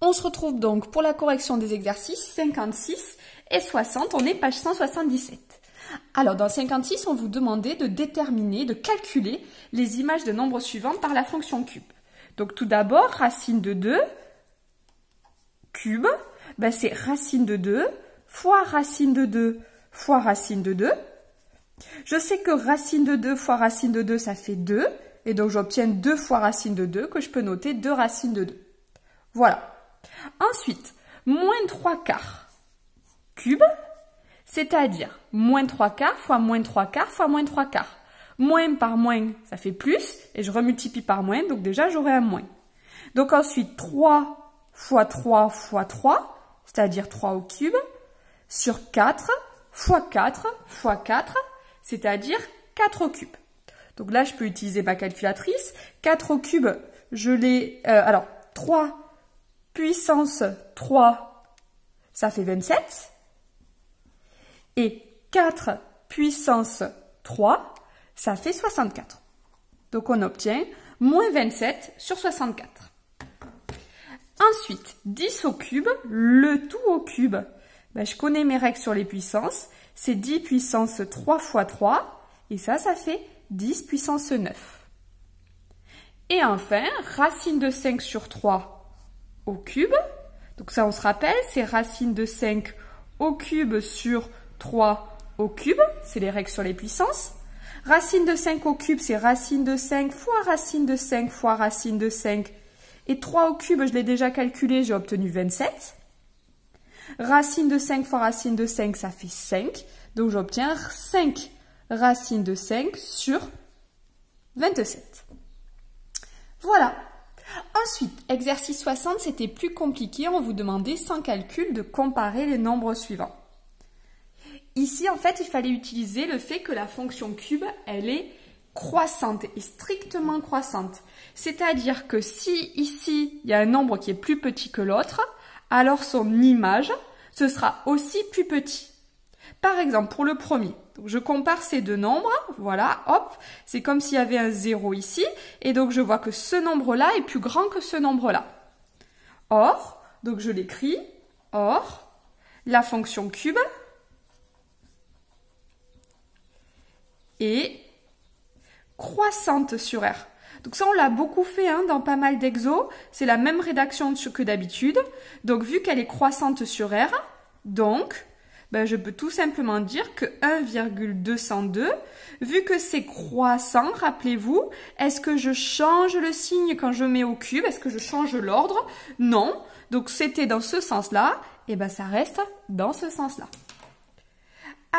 On se retrouve donc pour la correction des exercices 56 et 60, on est page 177. Alors dans 56, on vous demandait de déterminer, de calculer les images de nombres suivants par la fonction cube. Donc tout d'abord, racine de 2 cube, c'est racine de 2 fois racine de 2 fois racine de 2. Je sais que racine de 2 fois racine de 2, ça fait 2. Et donc j'obtiens 2 fois racine de 2, que je peux noter 2 racines de 2. Voilà. Ensuite, moins 3 quarts cube, c'est-à-dire moins 3 quarts fois moins 3 quarts fois moins 3 quarts. Moins par moins, ça fait plus, et je remultiplie par moins, donc déjà j'aurai un moins. Donc ensuite, 3 fois 3 fois 3, c'est-à-dire 3 au cube, sur 4 fois 4 fois 4, c'est-à-dire 4 au cube. Donc là, je peux utiliser ma calculatrice. 4 au cube, je l'ai... 3 puissance 3, ça fait 27. Et 4 puissance 3, ça fait 64. Donc on obtient moins 27 sur 64. Ensuite, 10 au cube, le tout au cube. Je connais mes règles sur les puissances. C'est 10 puissance 3 fois 3. Et ça fait 10 puissance 9. Et enfin, racine de 5 sur 3 au cube. Donc ça, on se rappelle, c'est racine de 5 au cube sur 3 au cube. C'est les règles sur les puissances. Racine de 5 au cube, c'est racine de 5 fois racine de 5 fois racine de 5. Et 3 au cube, je l'ai déjà calculé, j'ai obtenu 27. Racine de 5 fois racine de 5, ça fait 5. Donc j'obtiens 5 racine de 5 sur 27. Voilà. Ensuite, exercice 60, c'était plus compliqué. On vous demandait, sans calcul, de comparer les nombres suivants. Ici, en fait, il fallait utiliser le fait que la fonction cube, elle est croissante et strictement croissante. C'est-à-dire que si ici, il y a un nombre qui est plus petit que l'autre, alors son image, ce sera aussi plus petit. Par exemple, pour le premier, donc je compare ces deux nombres, voilà, hop, c'est comme s'il y avait un 0 ici, et donc je vois que ce nombre-là est plus grand que ce nombre-là. Or, donc je l'écris, or, la fonction cube est croissante sur R. Donc ça, on l'a beaucoup fait dans pas mal d'exos, c'est la même rédaction que d'habitude, donc vu qu'elle est croissante sur R, donc... je peux tout simplement dire que 1,202, vu que c'est croissant, rappelez-vous, est-ce que je change le signe quand je mets au cube? Est-ce que je change l'ordre? Non. Donc c'était dans ce sens-là, et ça reste dans ce sens-là.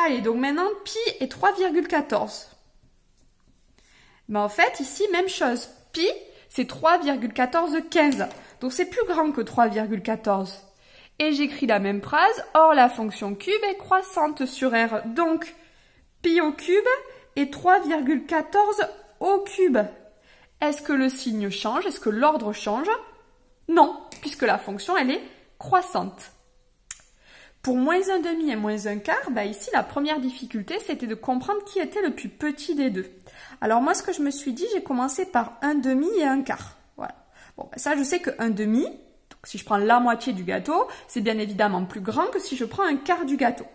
Allez, donc maintenant, pi est 3,14. En fait, ici, même chose. Pi, c'est 3,1415. Donc c'est plus grand que 3,14. Et j'écris la même phrase, or la fonction cube est croissante sur R. Donc, pi au cube est 3,14 au cube. Est-ce que le signe change? Est-ce que l'ordre change? Non, puisque la fonction, elle est croissante. Pour moins 1/2 et moins 1/4, ici, la première difficulté, c'était de comprendre qui était le plus petit des deux. Alors moi, ce que je me suis dit, j'ai commencé par 1/2 et 1/4. Voilà. Bon, ça, je sais que 1/2... Si je prends la moitié du gâteau, c'est bien évidemment plus grand que si je prends un quart du gâteau.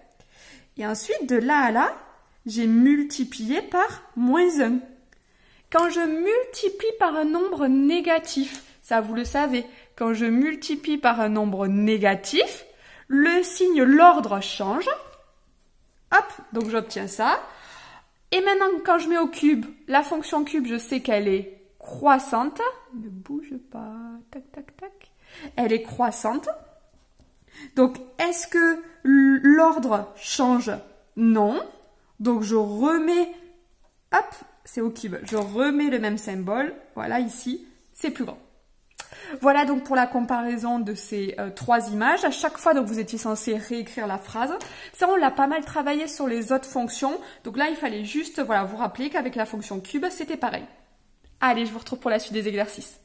Et ensuite, de là à là, j'ai multiplié par moins 1. Quand je multiplie par un nombre négatif, ça vous le savez, quand je multiplie par un nombre négatif, le signe, l'ordre change. Hop, donc j'obtiens ça. Et maintenant, quand je mets au cube, la fonction cube, je sais qu'elle est croissante. Ne bouge pas, tac, tac, tac. Elle est croissante. Donc, est-ce que l'ordre change? Non. Donc, je remets, hop, c'est au cube. Je remets le même symbole. Voilà, ici, c'est plus grand. Voilà donc pour la comparaison de ces trois images. À chaque fois, donc, vous étiez censé réécrire la phrase. Ça, on l'a pas mal travaillé sur les autres fonctions. Donc là, il fallait juste vous rappeler qu'avec la fonction cube, c'était pareil. Allez, je vous retrouve pour la suite des exercices.